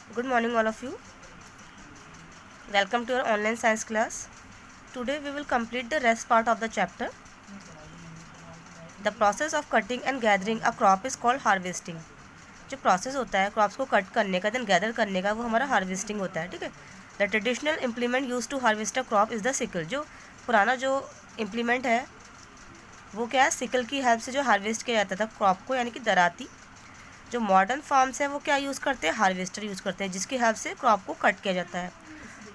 Good morning, all of you. Welcome to our online science class. Today we will complete the rest part of the chapter. The process of cutting and gathering a crop is called harvesting. जो process होता है crops को cut करने का then gather करने का वो हमारा हार्वेस्टिंग होता है. ठीक है. The traditional implement used to harvest a crop is the sickle. जो पुराना जो इम्प्लीमेंट है वो क्या है, सिकल की हेल्प से जो हार्वेस्ट किया जाता था क्रॉप को, यानी कि दराती. जो मॉडर्न फार्म्स हैं वो क्या यूज़ करते हैं, हार्वेस्टर यूज़ करते हैं, जिसकी हेल्प से क्रॉप को कट किया जाता है.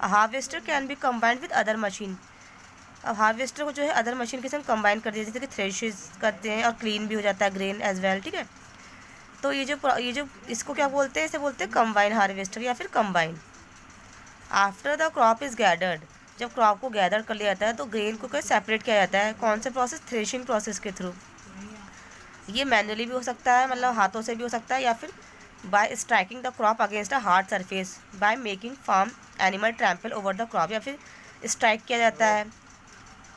Harvester can be combined with other machine. अब हार्वेस्टर को जो है अदर मशीन के साथ कंबाइन कर दिया, जैसे कि थ्रेशेस करते हैं और क्लीन भी हो जाता है ग्रेन एज वेल. ठीक है. तो ये जो इसको क्या बोलते हैं, इसे बोलते हैं कंबाइन हार्वेस्टर या फिर combine. After the crop is gathered. जब क्रॉप को गैदर कर लिया जाता है तो ग्रेन को क्या सेपरेट किया जाता है. कौन से प्रोसेस, थ्रेशिंग प्रोसेस के थ्रू. ये मैनुअली भी हो सकता है, मतलब हाथों से भी हो सकता है, या फिर by striking the crop against a hard surface by making farm animal trample over the crop. या फिर स्ट्राइक किया जाता है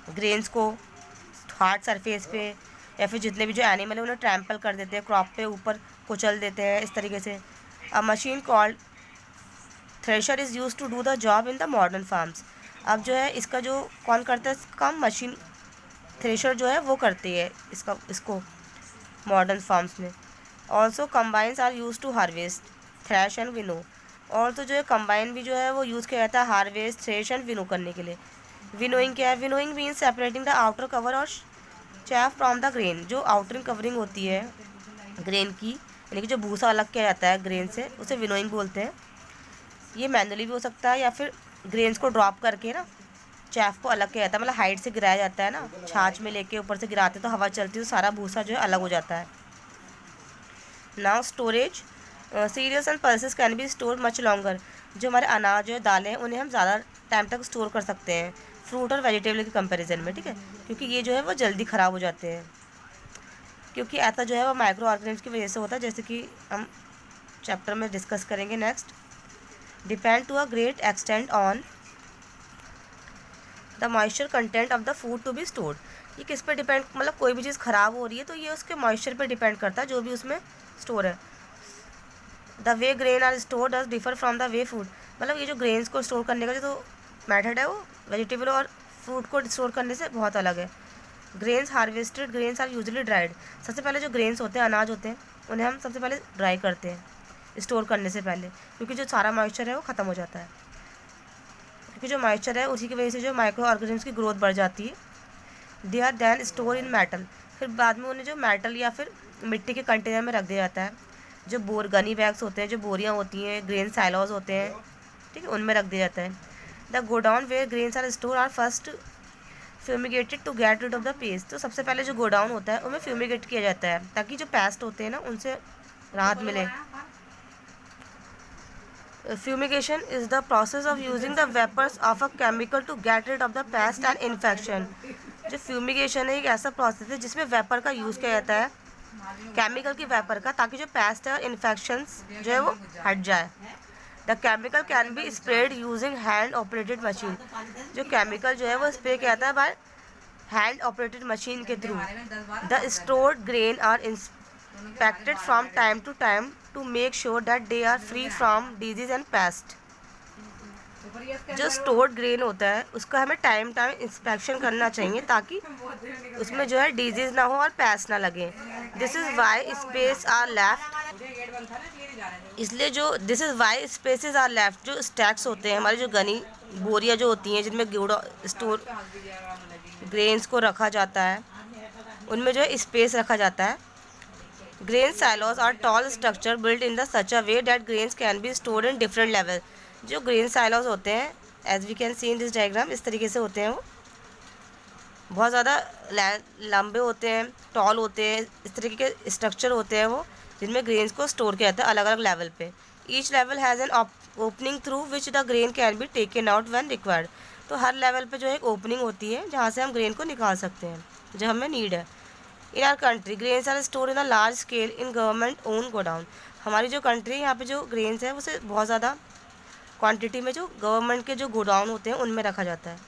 ग्रेन्स को हार्ड सरफेस पे, या फिर जितने भी जो एनिमल है उन्हें ट्रैम्पल कर देते हैं, क्रॉप पे ऊपर कुचल देते हैं इस तरीके से. A machine called thresher is used to do the job in the modern farms. अब जो है इसका जो कौन करता है काम, मशीन थ्रेशर जो है वो करती है इसको मॉडर्न फार्म्स में. Also combines are used to harvest, thresh and winnow. और तो जो है कम्बाइन भी जो है वो यूज़ किया जाता है हार्वेस्ट, थ्रेश एंड विनो करने के लिए. विनोइंग क्या है, winnowing means separating the outer cover और चैफ फ्रॉम द ग्रेन. जो आउटर कवरिंग होती है ग्रेन की, यानी कि जो भूसा अलग किया जाता है ग्रेन से, उसे विनोइंग बोलते हैं. ये मैनुअली भी हो सकता है या फिर ग्रेन्स को ड्रॉप करके ना चैफ को अलग किया जाता है, मतलब हाइट से गिराया जाता है ना, छाछ में लेके ऊपर से गिराते तो हवा चलती है तो सारा भूसा जो है अलग हो जाता है. Now storage. Cereals and pulses can be store much longer. जो हमारे अनाज और दालें हैं उन्हें हम ज़्यादा टाइम तक स्टोर कर सकते हैं फ्रूट और वेजिटेबल के कंपैरिजन में. ठीक है. क्योंकि ये जो है वो जल्दी ख़राब हो जाते हैं, क्योंकि ऐसा जो है वो माइक्रो ऑर्गेनिम्स की वजह से होता है, जैसे कि हम चैप्टर में डिस्कस करेंगे next. Depend to a great extent on the moisture content of the food to be stored. ये किस पे डिपेंड, मतलब कोई भी चीज़ ख़राब हो रही है तो ये उसके मॉइस्चर पे डिपेंड करता है जो भी उसमें स्टोर है. The way grain are store does differ from the way food. मतलब ये जो ग्रेन्स को स्टोर करने का जो मेथड है वो वेजिटेबल और फ्रूट को स्टोर करने से बहुत अलग है. Grains harvested grains are usually dried. सबसे पहले जो ग्रेन्स होते हैं, अनाज होते हैं, उन्हें हम सबसे पहले ड्राई करते हैं स्टोर करने से पहले, क्योंकि जो सारा मॉइस्चर है वो ख़त्म हो जाता है. क्योंकि जो मॉइस्चर है उसी की वजह से जो माइक्रो ऑर्गेनिम्स की ग्रोथ बढ़ जाती है. They are then store in metal. फिर बाद में उन्हें जो मेटल या फिर मिट्टी के कंटेनर में रख दिया जाता है. जो गनी बैग्स होते हैं, जो बोरियाँ होती हैं, ग्रेन साइलोज होते हैं, ठीक है, उनमें रख दिया जाता है. The godown where grains are store are first fumigated to get rid of the pest. तो सबसे पहले जो गोडाउन होता है उनमें फ्यूमिगेट किया जाता है ताकि जो पेस्ट होते हैं ना उनसे राहत मिले. Fumigation is the process of using the vapours of a chemical to get rid of the pest and infection. जो फ्यूमिगेशन है एक ऐसा प्रोसेस है जिसमें वेपर का यूज़ किया जाता है, केमिकल की वेपर का, ताकि जो पेस्ट है और इन्फेक्शंस जो है वो हट जाए. The chemical can be spread using hand operated machine. जो केमिकल जो है वो स्प्रे किया जाता है बाय हैंड ऑपरेटेड मशीन के through. The stored grain are inspected from time to time to make sure that they are free from disease and pest. जो stored grain होता है उसका हमें टाइम इंस्पेक्शन करना चाहिए ताकि उसमें जो है डिजीज़ ना हो और पेस्ट ना लगे. This is why space are left. इसलिए जो this is why spaces are left. जो स्टैक्स होते हैं हमारी, जो घनी बोरियाँ जो होती हैं जिनमें स्टोर ग्रेन्स को रखा जाता है, उनमें जो है स्पेस रखा जाता है. Grain silos are tall structure build in the such a way that grains can be stored in different level. जो ग्रेन साइलोज होते हैं as we can see in this diagram, इस तरीके से होते हैं. वो बहुत ज़्यादा लंबे होते हैं, टॉल होते हैं, इस तरीके के स्ट्रक्चर होते हैं वो, जिनमें ग्रेन्स को स्टोर किया जाता है अलग अलग लेवल पे. Each level has an opening through which the grain can be taken out when required. तो हर लेवल पे जो है एक ओपनिंग होती है जहाँ से हम ग्रेन को निकाल सकते हैं जब हमें नीड है. In our country grains are store in a large scale in government own godown. हमारी जो कंट्री है यहाँ पे जो ग्रेन्स है उसे बहुत ज़्यादा क्वांटिटी में जो गवर्नमेंट के जो गोडाउन होते हैं उनमें रखा जाता है.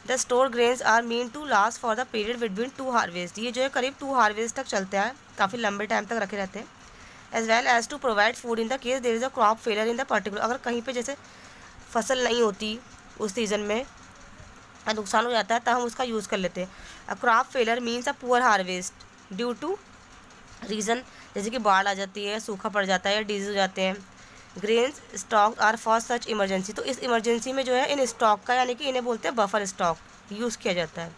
The store grains are mean to last for the period between 2 harvest. ये जो है करीब 2 हार्वेस्ट तक चलते हैं, काफ़ी लंबे टाइम तक रखे रहते हैं. As well as to provide food in the case there is a crop failure in the particular. अगर कहीं पे जैसे फसल नहीं होती उस सीज़न में, नुकसान हो जाता है, तब हम उसका यूज़ कर लेते हैं। A crop failure means a poor harvest due to reason, जैसे कि बाढ़ आ जाती है, सूखा पड़ जाता है या डिजीज हो जाते हैं। Grains stock are for such emergency, तो इस इमरजेंसी में जो है इन स्टॉक का, यानी कि इन्हें बोलते हैं बफर स्टॉक, यूज़ किया जाता है।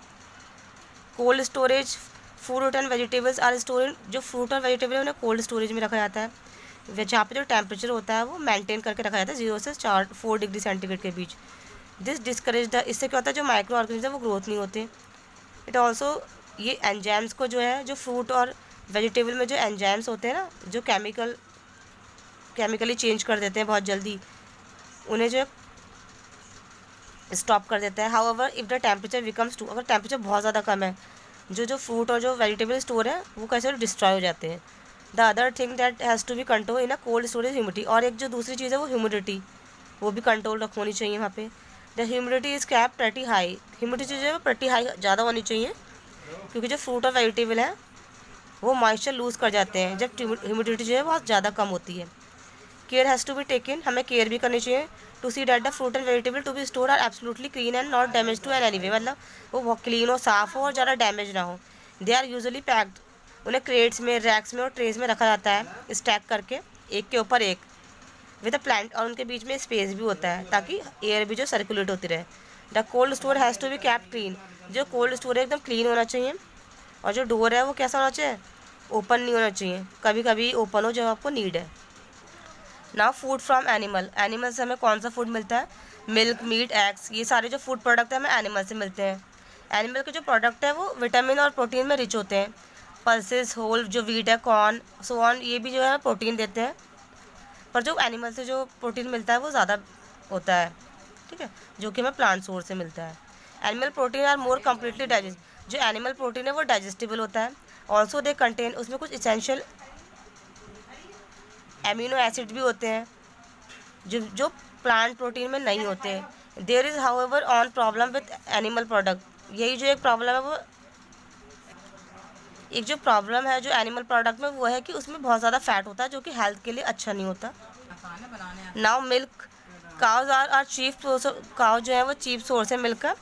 Cold storage, fruit and vegetables are storage, जो फ्रूट और वेजिटेबल है उन्हें कोल्ड स्टोरेज में रखा जाता है, जहाँ पे जो टेम्परेचर होता है वो मेंटेन करके रखा जाता है 0 से 4 डिग्री सेंटीग्रेड के बीच। दिस डिस्करेज द, इससे क्या होता है जो माइक्रो ऑर्गेनिज्म है वो ग्रोथ नहीं होते। इट ऑल्सो, ये एंजाइम्स को जो है, जो फ्रूट और वेजिटेबल में जो एंजाइम्स होते हैं ना, जो केमिकली चेंज कर देते हैं बहुत जल्दी, उन्हें जो स्टॉप कर देता है। However if the temperature becomes too, अगर टेम्परेचर बहुत ज़्यादा कम है, जो फ्रूट और जो वेजिटेबल स्टोर है वो कैसे डिस्ट्रॉय हो जाते हैं। The other thing that has to be control in a cold storage humidity, और एक जो दूसरी चीज़ है वो ह्यूमिडिटी, वो भी कंट्रोल होनी चाहिए वहाँ पे। The humidity is cap pretty high, humidity जो है वो प्रटी हाई ज़्यादा होनी चाहिए, क्योंकि जो फ्रूट और वेजिटेबल है वो मॉइस्चर लूज़ कर जाते हैं जब ह्यूमिडिटी जो है बहुत ज़्यादा कम होती है। Care has to be taken, हमें केयर भी करनी चाहिए to see that the fruit and vegetable to be store are absolutely clean and not damage to an any way, मतलब वो बहुत क्लीन हो, साफ़ हो और ज़्यादा डैमेज ना हो। दे आर यूजुअली पैक्ड, उन्हें क्रेट्स में, रैक्स में और ट्रेज में रखा जाता है स्टैक करके एक के ऊपर एक, विद अ प्लांट, और उनके बीच में स्पेस भी होता है ताकि एयर भी जो सर्कुलेट होती रहे। The cold store has to be kept clean, जो कोल्ड स्टोर है एकदम क्लीन होना चाहिए, और जो डोर है वो कैसा होना चाहिए, ओपन नहीं होना चाहिए, कभी कभी ओपन हो जब आपको नीड है। Now food from animal, animal से हमें कौन सा फूड मिलता है, मिल्क, मीट, एग्स, ये सारे जो फूड प्रोडक्ट हैं हमें एनिमल से मिलते हैं। एनिमल के जो प्रोडक्ट है वो विटामिन और प्रोटीन में रिच होते हैं। पल्सेस, होल जो वीट है, कॉर्न, सो ऑन, ये भी जो है प्रोटीन देते हैं, पर जो एनिमल से जो प्रोटीन मिलता है वो ज़्यादा होता है, ठीक है, जो कि हमें प्लांट सोर्स से मिलता है। Animal protein are more completely digest, जो एनिमल प्रोटीन है वो डाइजेस्टिबल होता है। ऑल्सो दे कंटेन, उसमें कुछ इसेंशियल एमिनो एसिड भी होते हैं जो प्लांट प्रोटीन में नहीं होते। There is however on problem with animal product, यही जो एक प्रॉब्लम है वो, एक जो प्रॉब्लम है जो एनिमल प्रोडक्ट में वो है कि उसमें बहुत ज़्यादा फैट होता है जो कि हेल्थ के लिए अच्छा नहीं होता। Now milk, cows are chief source, cow जो है वो चीफ सोर्स है मिल्क का।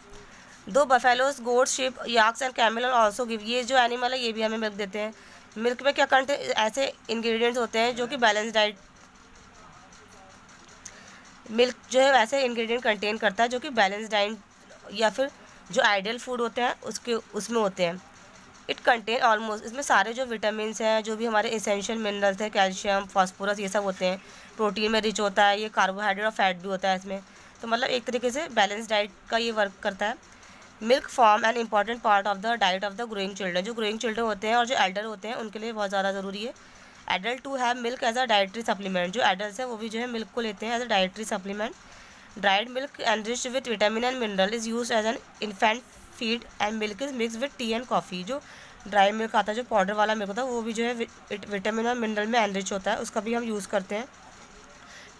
Though buffaloes, goat, sheep, yaks and camel also give, ये जो एनिमल है ये भी हमें मिल्क देते हैं। मिल्क में क्या करते हैं, ऐसे इंग्रेडिएंट्स होते हैं जो कि बैलेंस डाइट, मिल्क जो है ऐसे इंग्रेडिएंट कंटेन करता है जो कि बैलेंस डाइट या फिर जो आइडियल फूड होते हैं उसके उसमें होते हैं। इट कंटेन ऑलमोस्ट, इसमें सारे जो विटामिन हैं, जो भी हमारे एसेंशियल मिनरल्स हैं, कैल्शियम, फास्फोरस, ये सब होते हैं। प्रोटीन में रिच होता है, ये कार्बोहाइड्रेट और फैट भी होता है इसमें, तो मतलब एक तरीके से बैलेंस डाइट का ये वर्क करता है। Milk form an important part of the diet of the growing children, जो ग्रोइंग चिल्ड्रन होते हैं और जो एल्डर होते हैं उनके लिए बहुत ज़्यादा ज़रूरी है। Adult to have milk as a dietary supplement, जो एडल्ट है वो भी जो है मिल्क को लेते हैं as a dietary supplement. Dried milk enriched with vitamin and mineral is use as an infant feed and milk is mix with tea and coffee, जो ड्राई मिल्क आता है, जो पाउडर वाला मिल्क होता है, वो भी जो है विटामिन और मिनरल में एनरिच होता है, उसका भी हम यूज़ करते हैं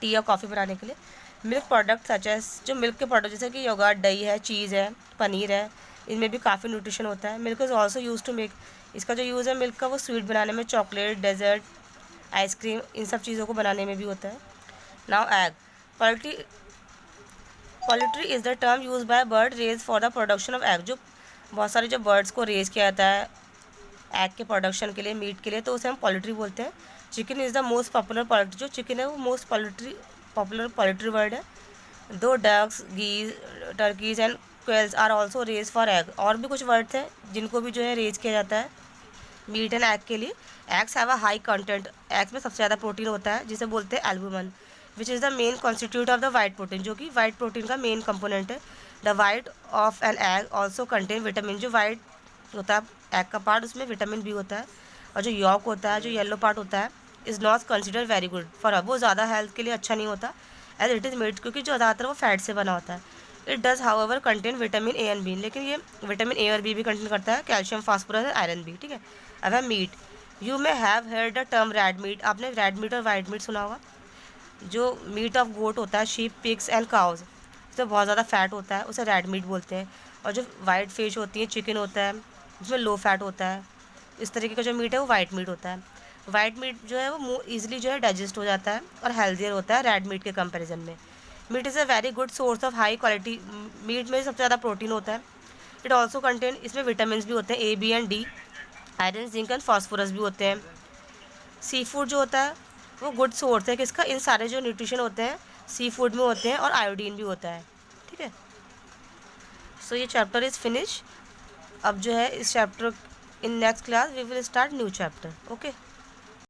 टी या कॉफ़ी बनाने के लिए। मिल्क प्रोडक्ट सच एज, जो मिल्क के प्रोडक्ट जैसे कि योगर्ट, दही है, चीज़ है, पनीर है, इनमें भी काफ़ी न्यूट्रिशन होता है। Milk is also use to make, इसका जो यूज़ है मिल्क का वो स्वीट बनाने में, चॉकलेट, डेजर्ट, आइसक्रीम, इन सब चीज़ों को बनाने में भी होता है। Now egg, poultry is the term use by bird raise for the production of egg, जो बहुत सारे जो बर्ड्स को रेज किया जाता है एग के प्रोडक्शन के लिए, मीट के लिए, तो उसे हम पोल्ट्री बोलते हैं। Chicken is the most popular poultry, जो चिकन है वो मोस्ट पॉपुलर पोल्ट्री वर्ड है। Though ducks, geese, turkeys and quails are also raise for egg, और भी कुछ वर्ड्स हैं जिनको भी जो है रेज किया जाता है मीट एंड एग के लिए। Eggs have a high content, eggs में सबसे ज़्यादा प्रोटीन होता है जिसे बोलते हैं albumin, which is the main constitute of the white protein, जो कि वाइट प्रोटीन का मेन कंपोनेंट है। The white of an egg also contain vitamin, जो वाइट होता है एग का पार्ट उसमें विटामिन भी होता है, और जो यॉक होता है, जो येलो पार्ट होता है, is not consider very good for, वो ज़्यादा हेल्थ के लिए अच्छा नहीं होता एज इट इज़ मेड, क्योंकि जो ज़्यादातर वो फैट से बना होता है। It does however contain vitamin A and B, लेकिन ये विटामिन ए और बी भी कंटेन करता है, कैल्शियम, फास्फोरस और आयरन भी, ठीक है। अब है meat, you may have heard the term red meat, आपने रेड मीट और वाइट मीट सुना होगा। जो मीट ऑफ गोट होता है, शीप, पिग्स एंड काउज, इसमें बहुत ज़्यादा फैट होता है, उसे रेड मीट बोलते हैं। और जो वाइट फिश होती है, चिकन होता है, जिसमें लो फैट होता है, इस तरीके का जो मीट है वो वाइट मीट होता है। वाइट मीट जो है वो ईजिली जो है डाइजेस्ट हो जाता है और हेल्दियर होता है रेड मीट के कंपैरिजन में। Meat is a very good source of high quality. Meat में सबसे ज़्यादा प्रोटीन होता है। इट ऑल्सो कंटेन, इसमें विटामिन भी होते हैं A, B and D, iron, zinc and phosphorus भी होते हैं। सी फूड जो होता है वो गुड सोर्स है किसका, इन सारे जो न्यूट्रिशन होते हैं सी फूड में होते हैं, और आयोडीन भी होता है। ठीक है, सो ये चैप्टर इज़ फिनिश। अब जो है इस chapter in next class we will start new chapter. Okay.